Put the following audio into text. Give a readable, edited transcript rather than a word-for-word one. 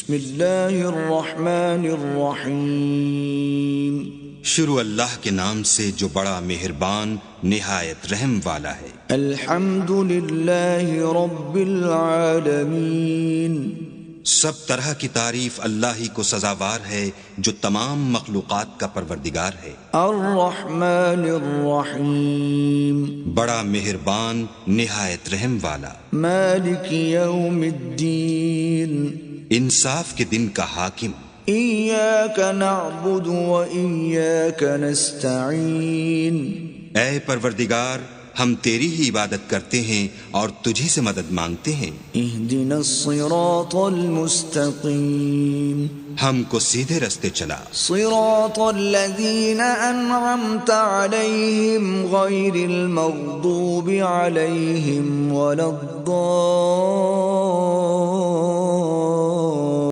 بسم اللہ الرحمن الرحیم، شروع اللہ کے نام سے جو بڑا مہربان نہایت رحم والا ہے۔ الحمد للہ رب العالمین، سب طرح کی تعریف اللہ ہی کو سزاوار ہے جو تمام مخلوقات کا پروردگار ہے۔ الرحمن الرحیم، بڑا مہربان نہایت رحم والا، مالک یوم الدین، انصاف کے دن کا حاکم۔ ایاک نعبد و ایاک نستعین، اے پروردگار ہم تیری ہی عبادت کرتے ہیں اور تجھی سے مدد مانگتے ہیں۔ اہدنا الصراط المستقیم، ہم کو سیدھے رستے چلا۔ صراط الذین انعمت علیہم غیر المغضوب علیہم ولا الضالین۔